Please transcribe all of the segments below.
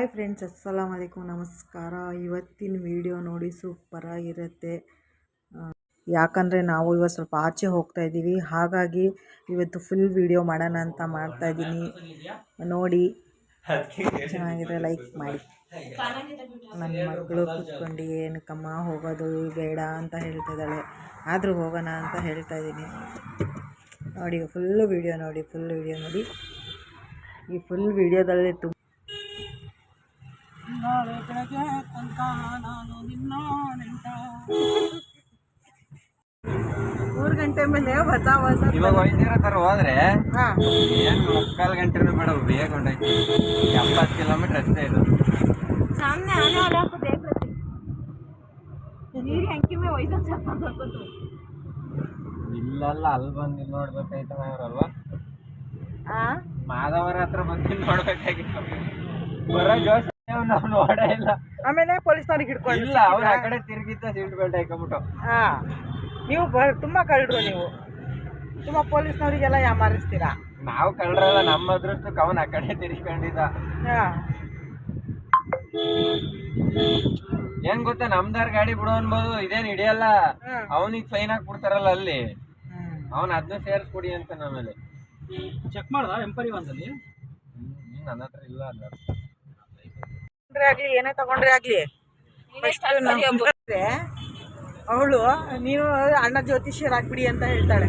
Hi friends, ಅಸ್ಸಲಾಮ್ ವಲೈಕುಮ್, ನಮಸ್ಕಾರ. ಇವತ್ತಿನ video ನೋಡಿ ಸೂಪರಾಗಿರುತ್ತೆ. ಯಾಕಂದರೆ ನಾವು ಇವತ್ತು ಸ್ವಲ್ಪ ಆಚೆ ಹೋಗ್ತಾ ಇದ್ದೀವಿ, ಹಾಗಾಗಿ ಇವತ್ತು ಫುಲ್ ವಿಡಿಯೋ ಮಾಡೋಣ ಅಂತ ಮಾಡ್ತಾಯಿದ್ದೀನಿ. ನೋಡಿ ಚೆನ್ನಾಗಿದೆ, ಲೈಕ್ ಮಾಡಿ. ನನ್ನ ಮಗಳು ಕೂತ್ಕೊಂಡು ಏನಕ್ಕಮ್ಮ ಹೋಗೋದು ಬೇಡ ಅಂತ ಹೇಳ್ತಿದ್ದಾಳೆ, ಆದರೂ ಹೋಗೋಣ ಅಂತ ಹೇಳ್ತಾ ಇದ್ದೀನಿ. ನೋಡಿ ಫುಲ್ಲು ವಿಡಿಯೋ ನೋಡಿ. ಈ ಫುಲ್ ವಿಡಿಯೋದಲ್ಲಿ ನಾಳೆ ಬೆಳಗ್ಗೆ ತನಕ ನಾನು ನಿನ್ನ ನೆಂಟ. 3 ಗಂಟೆ ಮೇಲೆ ಹೊಸ ಇವಾಗ ವೈದ್ಯರ ಥರ ಹೋದ್ರೆ ಏನು 3/4 ಗಂಟೆನೂ ಬೇಡ, ಬೇಗ ಹೊಂಟೈತಿ. 70 ಕಿಲೋಮೀಟರ್ ಅಷ್ಟೇ ಇದು. सामने आने वाला आपको देख लेते ನೀರು ಹೆಂಕಿ ಮೇ ವೈಸ ಚಪ್ಪಾಕೋತು ಇಲ್ಲಲ್ಲ, ಅಲ್ಲಿ ಬಂದು ಇಲ್ಲಿ ನೋಡ್ಬೇಕಾಯ್ತು ಅವರಲ್ವಾ. ಮಾಧವರ ಹತ್ರ ಬಂದು ಇಲ್ಲಿ ನೋಡ್ಬೇಕಾಗಿತ್ತು. ಬರೋ ಜೋಶ್ ನಾವು ನೋಡೇ ಇಲ್ಲ. ಆಮೇಲೆ ಪೊಲೀಸ್ನವ್ರಿಗೆ ಹಿಡ್ಕೊಂಡು ಇಲ್ಲ, ಅವ್ರು ಆ ಕಡೆ ತಿರುಗಿದ್ದ ಸೀಟ್ ಬೆಲ್ಟ್ ಹಾಕೊಂಬಿಟ್ಟು. ನೀವು ತುಂಬ ಕಳ್ಳರು, ನೀವು ತುಂಬ ಪೊಲೀಸ್ನವರಿಗೆಲ್ಲ ಯಾಮಾರಿಸ್ತೀರಾ. ನಾವು ಕಳ್ಳರಲ್ಲ, ನಮ್ಮ ಅದೃಷ್ಟಕ್ಕೆ ಅವನ್ ಆ ಕಡೆ ತಿರ್ಸ್ಕೊಂಡಿದ್ದ. ಏನ್ ಗೊತ್ತಾ, ನಮ್ದಾರ್ ಗಾಡಿ ಬಿಡು ಅನ್ಬೋದು, ಇದೇನ್ ಹಿಡಿಯಲ್ಲ. ಅವನಿಗೆ ಫೈನ್ ಹಾಕ್ಬಿಡ್ತಾರಲ್ಲ ಅಲ್ಲಿ, ಅವನ್ ಅದನ್ನ ಸೇರಿಸ್ಕೊಡಿ ಅಂತ. ನಮ್ಮಲ್ಲಿ ಚೆಕ್ ಮಾಡ್ದ ಎಂಪರಿ ಒಂದಲ್ಲಿ. ನನ್ನ ಹತ್ರ ಇಲ್ಲ ಅಲ್ಲ. ಆಗ್ಲಿ ಏನೇ ತಗೊಂಡ್ರೆ ಆಗ್ಲಿ, ಅವಳು ನೀನು ಅಣ್ಣ ಜ್ಯೋತಿಷ್ಯರ್ ಆಗ್ಬಿಡಿ ಅಂತ ಹೇಳ್ತಾಳೆ.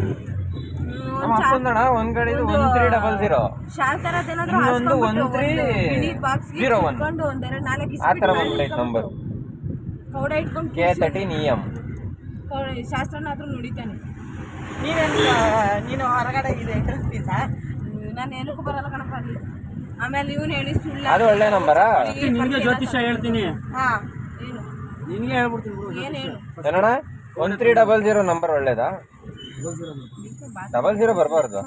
ನಮ್ಮ ಅಪ್ಪಂದಣ ಒಂದ್ ಗಾಡಿ 1300, ಶಾಲ್ ತರದೇನಾದ್ರೂ ಇನ್ನೊಂದು 1301 ಒಂದೆರಡು 4 ಆ ತರ ಬಂದ್ಬಿಟ್ಟೈತೆ ನಂಬರ್. ಕೌಡ ಇಟ್ಕೊಂಡು K13EM ಶಾಸ್ತ್ರನಾದ್ರೂ ನುಡಿತಾನೆ. ನೀನು ಹೊರಗಡೆ ಇದೆ ಎಂಟ್ರೆನ್ಸ್ ಫೀಸಾ? ನಾನು ಏನಕ್ಕೂ ಬರಲ್ಲ ಕಣಪ್ಪ ಅಲ್ಲಿ. ಆಮೇಲೆ ಇವನು ಹೇಳಿ ಸುಳ್ಳ. ಅದು ಒಳ್ಳೆ ನಂಬರ. ನಿಮಗೆ ಜ್ಯೋತಿಷ್ಯ ಹೇಳ್ತೀನಿ, ಏನು ನಿನಗೆ ಹೇಳ್ಬಿಡ್ತೀನಿ. ಏನು ಹೇಳು. ಏನಣ್ಣ 1300 ನಂಬರ್ ಒಳ್ಳೇದಾ? 00 ಬರಬಾರ್ದು.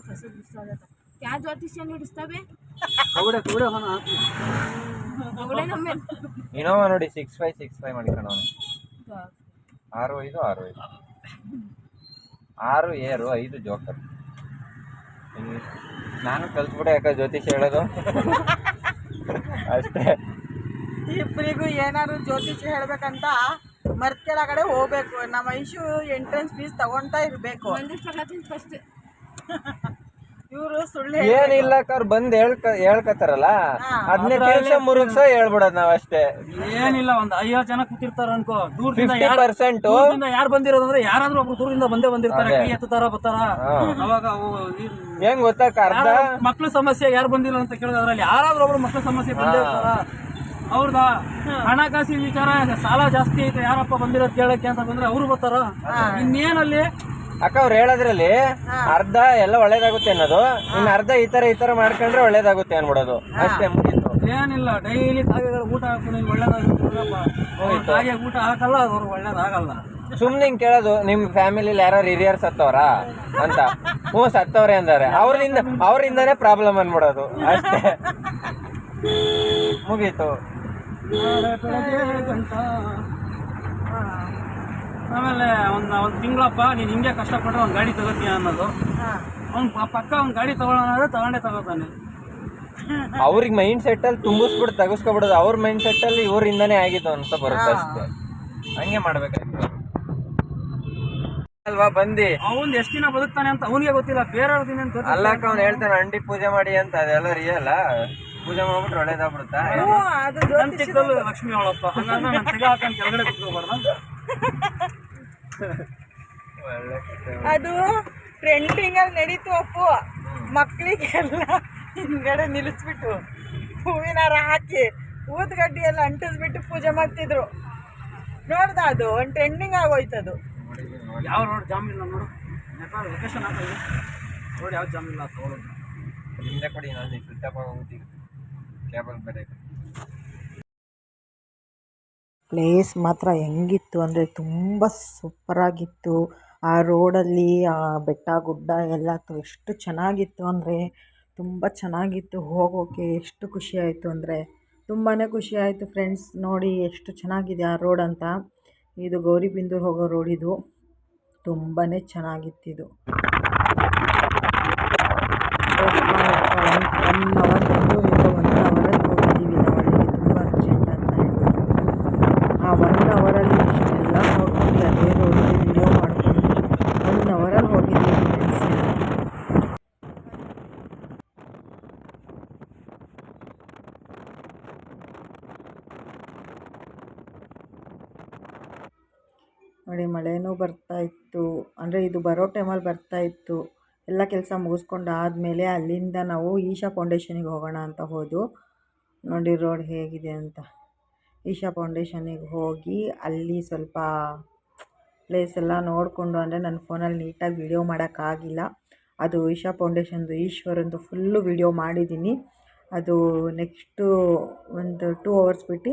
क्या ज्योतिष्य ಹಿಡಿಸ್ತವೆ ಇನೋವಾ ನೋಡಿ 6565 ಮಾಡಿಕೊಂಡು 6565 6 ಏರು 5 ಜೋಕರ್. ನಾನು ಕಲ್ತ್ಬಿಟ್ಟೆ ಯಾಕೆ ಜ್ಯೋತಿಷ್ಯ ಹೇಳೋದು ಅಷ್ಟೇ. ಇಬ್ಬರಿಗೂ ಏನಾದ್ರು ಜ್ಯೋತಿಷ್ಯ ಹೇಳ್ಬೇಕಂತ ಮರ್ತ್ ಕೆಳಗಡೆ ಹೋಗ್ಬೇಕು. ನಮ್ಮ ಐಶು ಎಂಟ್ರೆನ್ಸ್ ಫೀಸ್ ತಗೊಂತಾ ಇರ್ಬೇಕು. ಫಸ್ಟ್ ಇವರು ಸುಳ್ಳು ಏನಿಲ್ಲ ಅವ್ರು ಬಂದ್ ಹೇಳ್ಕತ್ತಾರಲ್ಲ, ಅದನ್ನೇ ಕೆಲಸ ಮುರುಗ್ಸ ಹೇಳ್ಬಿಡೋದು ನಾವ್ ಅಷ್ಟೇ. ಏನಿಲ್ಲ, ಒಂದ್ 50 ಜನ ಕೂತಿರ್ತಾರ ಅನ್ಕೋ. 50% ಯಾರು ಬಂದಿರೋದು ಅಂದ್ರೆ ಯಾರಾದ್ರೂ ಒಬ್ರು ದೂರದಿಂದ ಬಂದಿರ್ತಾರೆ, ಕೈ ಎತ್ತಾರ ಬರ್ತಾರ. ಅವಾಗ ಹೆಂಗ್ ಗೊತ್ತಾ, ಅರ್ಧ ಮಕ್ಳ ಸಮಸ್ಯೆ ಯಾರು ಬಂದಿಲ್ಲ ಅಂತ ಕೇಳಿದ್ರೆ ಅದ್ರಲ್ಲಿ ಯಾರಾದ್ರೂ ಒಬ್ರು ಮಕ್ಳ ಸಮಸ್ಯೆ ಬಂದೇ ಇರ್ತಾರ. ಅವ್ರದ ಹಣಕಾಸಿನ ವಿಚಾರ, ಸಾಲ ಜಾಸ್ತಿ ಐತೆ, ಯಾರಪ್ಪ ಬಂದಿರೋದು ಕೇಳಕ್ಕೆ ಅಂತ ಬಂದ್ರೆ ಅವ್ರು ಬರ್ತಾರ. ಇನ್ನೇನಲ್ಲಿ ಅಕ್ಕ ಅವ್ರು ಹೇಳೋದ್ರಲ್ಲಿ ಅರ್ಧ ಎಲ್ಲ ಒಳ್ಳೇದಾಗುತ್ತೆ ಅನ್ನೋದು, ಇನ್ನು ಅರ್ಧ ಈ ತರ ಮಾಡ್ಕೊಂಡ್ರೆ ಒಳ್ಳೇದಾಗುತ್ತೆ ಅನ್ಬಿಡೋದು ಅಷ್ಟೇ, ಮುಗೀತು. ಏನಿಲ್ಲ, ಡೈಲಿ ಕಾಗೆಗಳು ಊಟ ಹಾಕೊಂಡು ಒಳ್ಳೇದಾಗುತ್ತೆ. ಕಾಗೆ ಊಟ ಹಾಕಲ್ಲ, ಅವ್ರು ಒಳ್ಳೇದಾಗಲ್ಲ. ಸುಮ್ನೆ ಹಿಂಗ್ ಕೇಳೋದು, ನಿಮ್ ಫ್ಯಾಮಿಲಿಲಿ ಯಾರು ಹಿರಿಯರ್ ಸತ್ತವ್ರ ಅಂತ. ಸತ್ತವ್ರೆ ಅಂದಾರೆ, ಅವ್ರಿಂದಾನೇ ಪ್ರಾಬ್ಲಮ್ ಅನ್ಬಿಡೋದು ಅಷ್ಟೇ, ಮುಗೀತು. ಆಮೇಲೆ ಒಂದ್ ತಿಂಗಳಪ್ಪ ನೀನ್ ಹಿಂಗೆ ಕಷ್ಟಪಟ್ರೆ ಒಂದ್ ಗಾಡಿ ತಗೋತೀಯ ಅನ್ನೋದು. ಅವ್ನ್ ಪಕ್ಕ ಒಂದ್ ಗಾಡಿ ತಗೊಂಡೇ ತಗೋತಾನೆ. ಅವ್ರಿಗೆ ಮೈಂಡ್ ಸೆಟ್ ಅಲ್ಲಿ ತುಂಬಿಸ್ಬಿಟ್ಟು ತಗಸ್ಕೊಬಿಡೋದು. ಅವ್ರ ಮೈಂಡ್ ಸೆಟ್ ಅಲ್ಲಿ ಇವರಿಂದಾನೇ ಆಗಿದ್ದು ಅಂತ ಬರುತ್ತೆ ಅಷ್ಟೇ. ಹಂಗೆ ಮಾಡ್ಬೇಕಾಯ್ತು ಅಲ್ವಾ? ಬಂದಿ ಅವನ್ ಎಷ್ಟ್ ದಿನ ಬದುಕ್ತಾನೆ ಅಂತ ಅವನಿಗೆ ಗೊತ್ತಿಲ್ಲ, ಬೇರೆಯವ್ರ ದಿನ ಅಲ್ಲಕ್ಕ ಅವ್ನು ಹೇಳ್ತಾನೆ ಅಂಡಿ ಪೂಜೆ ಮಾಡಿ ಅಂತ. ಅದೆಲ್ಲ ರಿಯಲ್ಲ, ಪೂಜೆ ಮಾಡ್ಬಿಟ್ರೆ ಒಳ್ಳೇದಾಗ್ಬಿಡುತ್ತಾ? ನನ್ ಚಿಕ್ಕಲ್ಲಿ ಲಕ್ಷ್ಮಿ ಅವಳಪ್ಪ, ಹಂಗಂದ್ರೆ ನಾನು ತೆಗ ಹಾಕೊಂಡು ಕೆಳಗಡೆ ಕುತ್ಕೋಬಾರ್ದು. ಅದು ಟ್ರೆಂಡಿಂಗ್ ಅಲ್ಲಿ ನಡೀತು ಅಪ್ಪು. ಮಕ್ಳಿಗೆಲ್ಲ ಹಿಂದ್ಗಡೆ ನಿಲ್ಲಿಸ್ಬಿಟ್ಟು ಹೂವಿನಾರ ಹಾಕಿ ಊದ್ಗಡ್ಡಿ ಎಲ್ಲ ಅಂಟಿಸ್ಬಿಟ್ಟು ಪೂಜೆ ಮಾಡ್ತಿದ್ರು. ನೋಡ್ದ, ಅದು ಒಂದು ಟ್ರೆಂಡಿಂಗ್ ಆಗೋಯ್ತದು. ಯಾವ ನೋಡಿ ಜಾಮೀನ್ ನೋಡು, ಲೊಕೇಶನ್ ಹಾಕಿ ನೋಡಿ, ಯಾವ ಜಾಮೀನ್ ತಗೊಳ್ಳೋದು. ಹಿಂದೆ ಕೊಡಿ, ನಾನು ಸ್ವಿಚ್ ಹೋಗ್ತೀವಿ ಕ್ಯಾಬಲ್ ಬೇರೆ. ಪ್ಲೇಸ್ ಮಾತ್ರ ಹೆಂಗಿತ್ತು ಅಂದರೆ ತುಂಬ ಸೂಪರಾಗಿತ್ತು. ಆ ರೋಡಲ್ಲಿ ಆ ಬೆಟ್ಟ ಗುಡ್ಡ ಎಲ್ಲ ಎಷ್ಟು ಚೆನ್ನಾಗಿತ್ತು ಅಂದರೆ ತುಂಬ ಚೆನ್ನಾಗಿತ್ತು. ಹೋಗೋಕ್ಕೆ ಎಷ್ಟು ಖುಷಿಯಾಯಿತು ಅಂದರೆ ತುಂಬಾ ಖುಷಿಯಾಯಿತು ಫ್ರೆಂಡ್ಸ್. ನೋಡಿ ಎಷ್ಟು ಚೆನ್ನಾಗಿದೆ ಆ ರೋಡ್ ಅಂತ. ಇದು ಗೌರಿಬಿದನೂರು ಹೋಗೋ ರೋಡ್, ಇದು ತುಂಬಾ ಚೆನ್ನಾಗಿತ್ತಿದು. 1 ಅವರ್ ಬೆಂಗಳೂರಿಂದ 1 ಅವರಲ್ಲಿ ಹೋಗಿದ್ದೀವಿ ನಾವು ಅಲ್ಲಿಗೆ. ತುಂಬ ನೋಡಿ ಮಳೆನೂ ಬರ್ತಾಯಿತ್ತು, ಅಂದರೆ ಇದು ಬರೋ ಟೈಮಲ್ಲಿ ಬರ್ತಾಯಿತ್ತು. ಎಲ್ಲ ಕೆಲಸ ಮುಗಿಸ್ಕೊಂಡು ಆದಮೇಲೆ ಅಲ್ಲಿಂದ ನಾವು ಈಶಾ ಫೌಂಡೇಶನಿಗೆ ಹೋಗೋಣ ಅಂತ ಹೋದು. ನೋಡಿ ರೋಡ್ ಹೇಗಿದೆ ಅಂತ. ಈಶಾ ಫೌಂಡೇಶನಿಗೆ ಹೋಗಿ ಅಲ್ಲಿ ಸ್ವಲ್ಪ ಪ್ಲೇಸ್ ಎಲ್ಲ ನೋಡಿಕೊಂಡು, ಅಂದರೆ ನನ್ನ ಫೋನಲ್ಲಿ ನೀಟಾಗಿ ವೀಡಿಯೋ ಮಾಡೋಕ್ಕಾಗಿಲ್ಲ. ಅದು ಈಶಾ ಫೌಂಡೇಶನ್ದು ಈಶ್ವರಂದು ಫುಲ್ಲು ವೀಡಿಯೋ ಮಾಡಿದ್ದೀನಿ. ಅದು ನೆಕ್ಸ್ಟು ಒಂದು 2 hours ಬಿಟ್ಟು